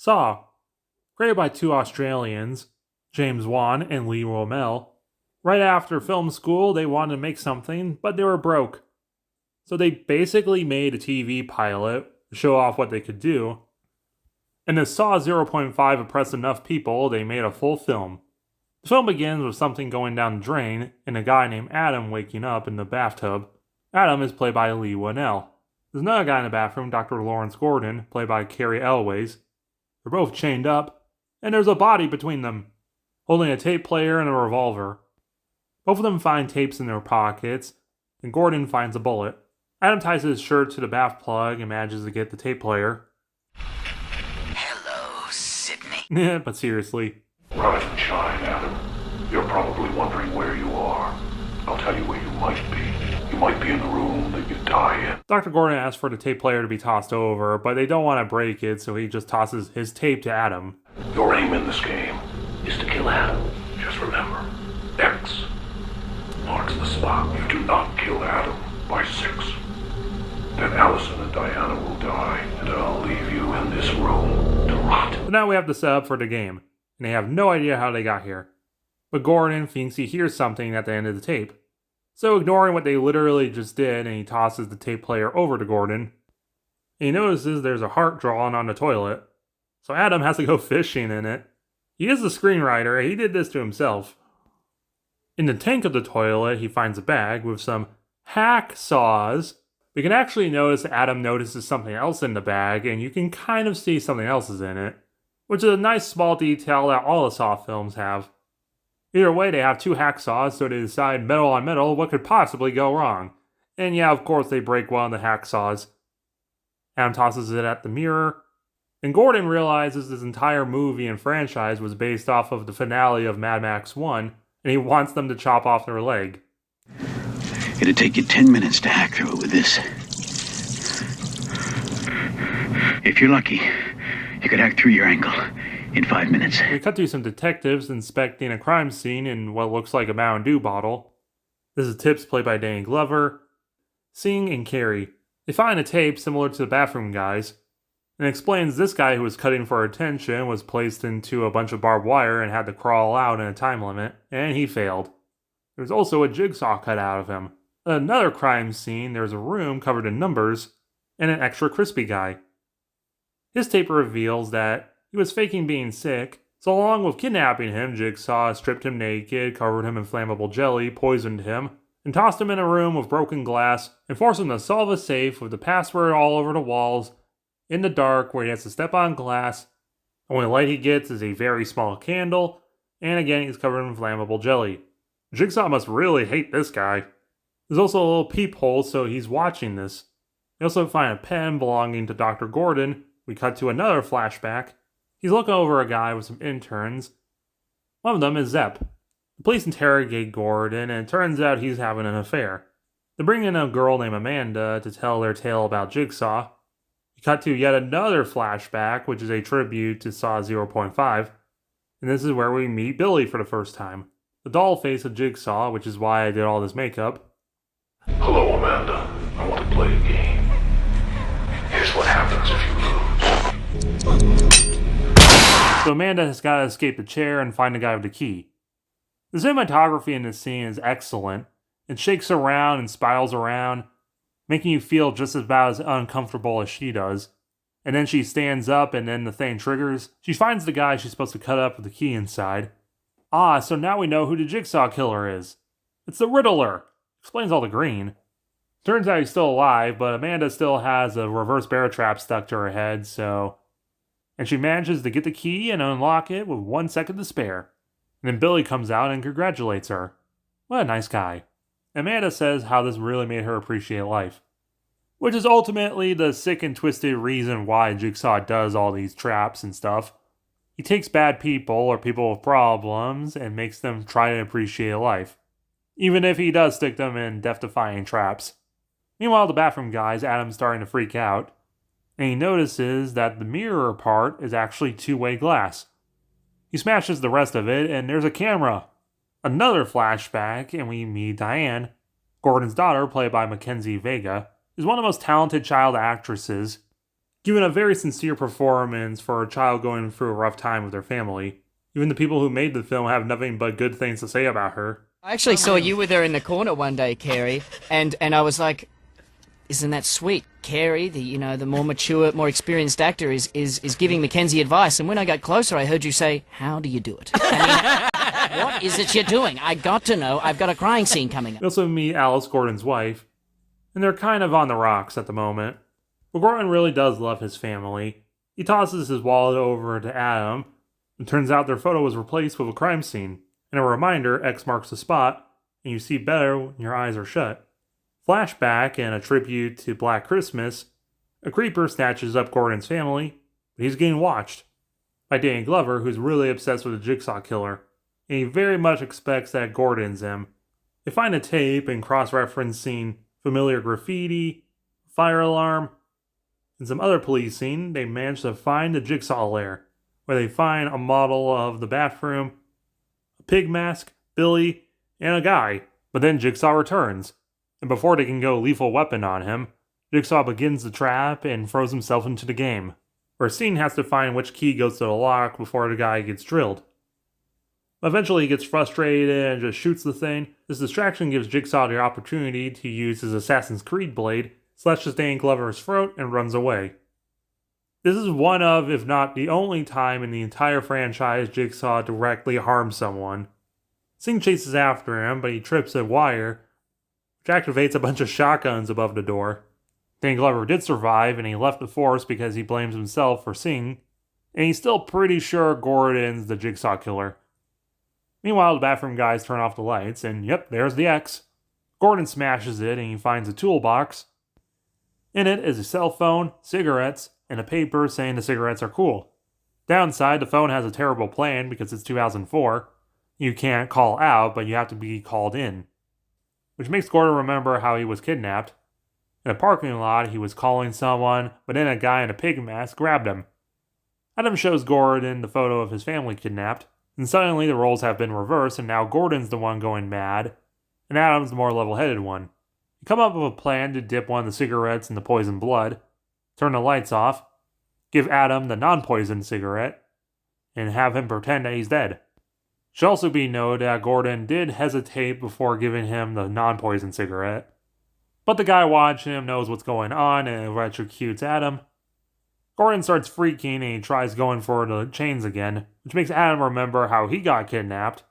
Saw, created by two Australians, James Wan and Lee Romel. Right after film school, they wanted to make something, but they were broke. So they basically made a TV pilot to show off what they could do. And as Saw 0.5 impressed enough people, they made a full film. The film begins with something going down the drain and a guy named Adam waking up in the bathtub. Adam is played by Lee Winnell. There's another guy in the bathroom, Dr. Lawrence Gordon, played by Carrie Elways. They're both chained up, and there's a body between them, holding a tape player and a revolver. Both of them find tapes in their pockets, and Gordon finds a bullet. Adam ties his shirt to the bath plug and manages to get the tape player. Hello, Sydney. But seriously. Rise and shine, Adam. You're probably wondering where you are. I'll tell you where you might be. You might be in the room that you die in. Dr. Gordon asks for the tape player to be tossed over, but they don't want to break it, so he just tosses his tape to Adam. Your aim in this game is to kill Adam. Just remember, X marks the spot. You do not kill Adam by 6. Then Allison and Diana will die, and I'll leave you in this room to rot. So now we have to set up for the game, and they have no idea how they got here. But Gordon thinks he hears something at the end of the tape. So ignoring what they literally just did, and he tosses the tape player over to Gordon. And he notices there's a heart drawn on the toilet. So Adam has to go fishing in it. He is the screenwriter, he did this to himself. In the tank of the toilet, he finds a bag with some hacksaws. We can actually notice Adam notices something else in the bag, and you can kind of see something else is in it. Which is a nice small detail that all the Saw films have. Either way, they have 2 hacksaws, so they decide metal on metal, what could possibly go wrong? And yeah, of course, they break one of the hacksaws. Adam tosses it at the mirror, and Gordon realizes this entire movie and franchise was based off of the finale of Mad Max 1, and he wants them to chop off their leg. It'd take you 10 minutes to hack through it with this. If you're lucky, you could hack through your ankle in 5 minutes. We cut to some detectives inspecting a crime scene in what looks like a Mountain Dew bottle. This is Tips, played by Danny Glover. Sing and Carrie. They find a tape similar to the bathroom guys, and explains this guy who was cutting for attention was placed into a bunch of barbed wire and had to crawl out in a time limit, and he failed. There's also a jigsaw cut out of him. At another crime scene, there's a room covered in numbers, and an extra crispy guy. His tape reveals that he was faking being sick, so along with kidnapping him, Jigsaw stripped him naked, covered him in flammable jelly, poisoned him, and tossed him in a room with broken glass, and forced him to solve a safe with the password all over the walls, in the dark where he has to step on glass. The only light he gets is a very small candle, and again he's covered in flammable jelly. Jigsaw must really hate this guy. There's also a little peephole, so he's watching this. We also find a pen belonging to Dr. Gordon. We cut to another flashback. He's looking over a guy with some interns. One of them is Zepp. The police interrogate Gordon, and it turns out he's having an affair. They bring in a girl named Amanda to tell their tale about Jigsaw. We cut to yet another flashback, which is a tribute to Saw 0.5. And this is where we meet Billy for the first time. The doll face of Jigsaw, which is why I did all this makeup. Hello, Amanda. I want to play a game. Here's what happens if you lose. So Amanda has got to escape the chair and find the guy with the key. The cinematography in this scene is excellent. It shakes around and spirals around, making you feel just about as uncomfortable as she does. And then she stands up and then the thing triggers. She finds the guy she's supposed to cut up with the key inside. Ah, so now we know who the Jigsaw killer is. It's the Riddler. Explains all the green. Turns out he's still alive, but Amanda still has a reverse bear trap stuck to her head, so... And she manages to get the key and unlock it with 1 second to spare. And then Billy comes out and congratulates her. What a nice guy. Amanda says how this really made her appreciate life. Which is ultimately the sick and twisted reason why Jigsaw does all these traps and stuff. He takes bad people or people with problems and makes them try to appreciate life. Even if he does stick them in death-defying traps. Meanwhile, the bathroom guy's Adam's starting to freak out. And he notices that the mirror part is actually two-way glass. He smashes the rest of it, and there's a camera. Another flashback, and we meet Diane. Gordon's daughter, played by Mackenzie Vega, is one of the most talented child actresses. giving a very sincere performance for a child going through a rough time with their family. Even the people who made the film have nothing but good things to say about her. I actually saw you with her in the corner one day, Carey, and I was like, isn't that sweet? Carey, the more mature, more experienced actor is giving Mackenzie advice, and when I got closer, I heard you say, how do you do it? I mean, what is it you're doing? I got to know. I've got a crying scene coming up. We also meet Alice, Gordon's wife, and they're kind of on the rocks at the moment. But Gordon really does love his family. He tosses his wallet over to Adam, and turns out their photo was replaced with a crime scene. And a reminder, X marks the spot, and you see better when your eyes are shut. Flashback and a tribute to Black Christmas, a creeper snatches up Gordon's family, but he's getting watched by Danny Glover, who's really obsessed with the Jigsaw killer, and he very much expects that Gordon's him. They find a tape and cross-referencing familiar graffiti, fire alarm, and some other policing. They manage to find the Jigsaw lair, where they find a model of the bathroom, a pig mask, Billy, and a guy. But then Jigsaw returns, and before they can go lethal weapon on him, Jigsaw begins the trap and throws himself into the game, where Sean has to find which key goes to the lock before the guy gets drilled. Eventually he gets frustrated and just shoots the thing. This distraction gives Jigsaw the opportunity to use his Assassin's Creed blade, slashes Danny Glover's throat, and runs away. This is one of, if not the only time in the entire franchise Jigsaw directly harms someone. Singh chases after him, but he trips a wire, which activates a bunch of shotguns above the door. Danny Glover did survive, and he left the force because he blames himself for Singh, and he's still pretty sure Gordon's the Jigsaw killer. Meanwhile, the bathroom guys turn off the lights, and yep, there's the X. Gordon smashes it, and he finds a toolbox. In it is a cell phone, cigarettes, and a paper saying the cigarettes are cool. Downside, the phone has a terrible plan because it's 2004. You can't call out, but you have to be called in. Which makes Gordon remember how he was kidnapped. In a parking lot, he was calling someone, but then a guy in a pig mask grabbed him. Adam shows Gordon the photo of his family kidnapped, and suddenly the roles have been reversed, and now Gordon's the one going mad, and Adam's the more level-headed one. They come up with a plan to dip one of the cigarettes in the poisoned blood, turn the lights off, give Adam the non-poisoned cigarette, and have him pretend that he's dead. It should also be noted that Gordon did hesitate before giving him the non-poisoned cigarette, but the guy watching him knows what's going on and electrocutes Adam. Gordon starts freaking and he tries going for the chains again, which makes Adam remember how he got kidnapped.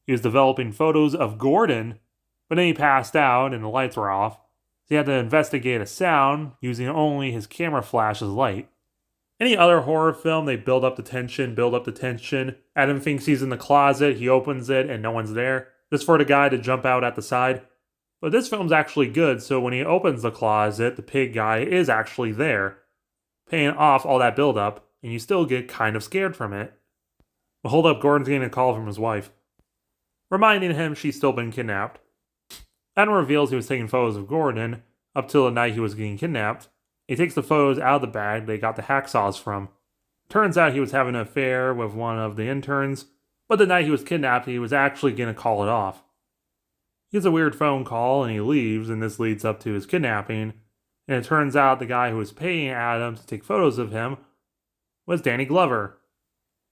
He was developing photos of Gordon, but then he passed out and the lights were off, so he had to investigate a sound using only his camera flash as light. Any other horror film, they build up the tension. Adam thinks he's in the closet, he opens it, and no one's there, just for the guy to jump out at the side. But this film's actually good, so when he opens the closet, the pig guy is actually there, paying off all that build-up, and you still get kind of scared from it. But hold up, Gordon's getting a call from his wife, reminding him she's still been kidnapped. Adam reveals he was taking photos of Gordon up till the night he was getting kidnapped. He takes the photos out of the bag they got the hacksaws from. Turns out he was having an affair with one of the interns, but the night he was kidnapped, he was actually going to call it off. He gets a weird phone call and he leaves, and this leads up to his kidnapping. And it turns out the guy who was paying Adam to take photos of him was Danny Glover.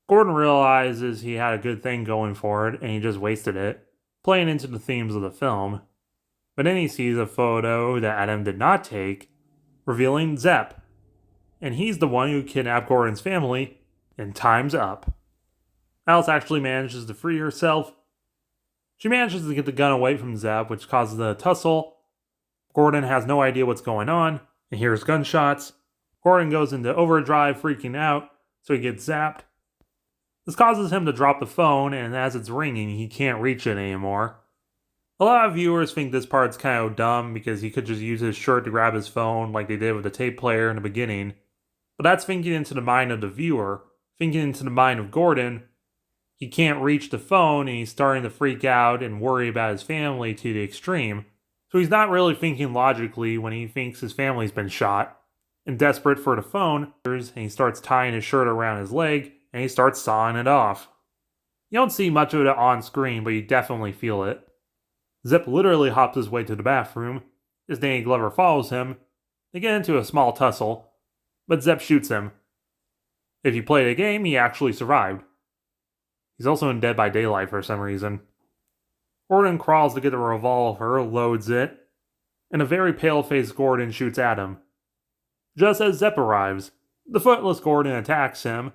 Gordon realizes he had a good thing going for it, and he just wasted it, playing into the themes of the film. But then he sees a photo that Adam did not take, revealing Zepp. And he's the one who kidnapped Gordon's family, and time's up. Alice actually manages to free herself. She manages to get the gun away from Zepp, which causes a tussle. Gordon has no idea what's going on, and hears gunshots. Gordon goes into overdrive, freaking out, so he gets zapped. This causes him to drop the phone, and as it's ringing, he can't reach it anymore. A lot of viewers think this part's kind of dumb because he could just use his shirt to grab his phone like they did with the tape player in the beginning. But that's thinking into the mind of the viewer, thinking into the mind of Gordon. He can't reach the phone and he's starting to freak out and worry about his family to the extreme. So he's not really thinking logically when he thinks his family's been shot. And desperate for the phone, and he starts tying his shirt around his leg and he starts sawing it off. You don't see much of it on screen, but you definitely feel it. Zip literally hops his way to the bathroom. As Danny Glover follows him, they get into a small tussle. but Zeb shoots him. If you played a game, he actually survived. He's also in Dead by Daylight for some reason. Gordon crawls to get a revolver, loads it, and a very pale-faced Gordon shoots at him. Just as Zeb arrives, the footless Gordon attacks him,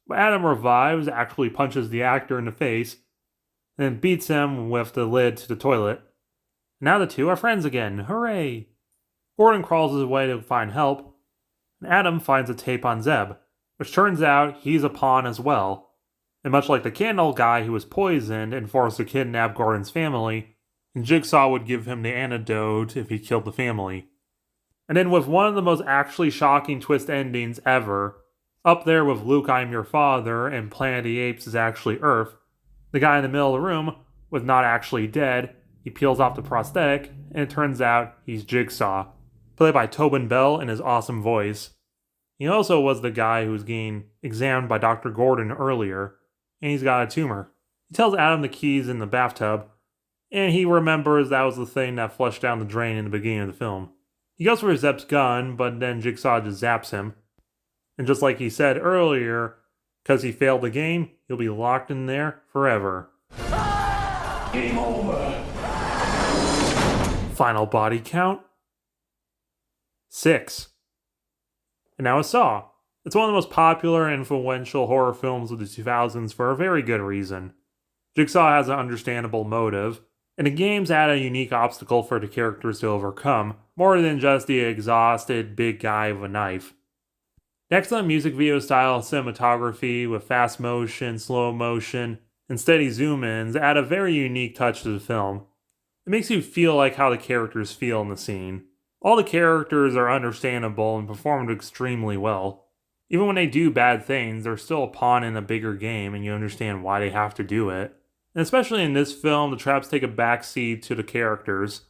but Adam revives, actually punches the actor in the face, and then beats him with the lid to the toilet. Now the two are friends again, hooray! Gordon crawls his way to find help, and Adam finds a tape on Zeb, which turns out he's a pawn as well. And much like the candle guy who was poisoned and forced to kidnap Gordon's family, Jigsaw would give him the antidote if he killed the family. And then with one of the most actually shocking twist endings ever, up there with Luke, I'm Your Father, and Planet of the Apes is actually Earth, the guy in the middle of the room was not actually dead. He peels off the prosthetic, and it turns out he's Jigsaw, played by Tobin Bell in his awesome voice. He also was the guy who was getting examined by Dr. Gordon earlier, and he's got a tumor. He tells Adam the key's in the bathtub, and he remembers that was the thing that flushed down the drain in the beginning of the film. He goes for Zeb's gun, but then Jigsaw just zaps him. And just like he said earlier, because he failed the game, he'll be locked in there forever. Game over. Final body count? 6. And now a Saw. It's one of the most popular and influential horror films of the 2000s for a very good reason. Jigsaw has an understandable motive, and the games add a unique obstacle for the characters to overcome, more than just the exhausted big guy with a knife. The excellent music video style cinematography with fast motion, slow motion, and steady zoom-ins add a very unique touch to the film. It makes you feel like how the characters feel in the scene. All the characters are understandable and performed extremely well. Even when they do bad things, they're still a pawn in a bigger game and you understand why they have to do it. And especially in this film, the traps take a backseat to the characters.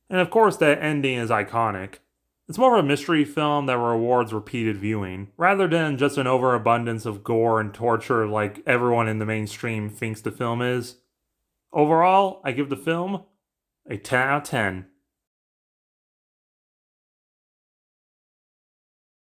And of course, that ending is iconic. It's more of a mystery film that rewards repeated viewing, rather than just an overabundance of gore and torture like everyone in the mainstream thinks the film is. Overall, I give the film a 10 out of 10.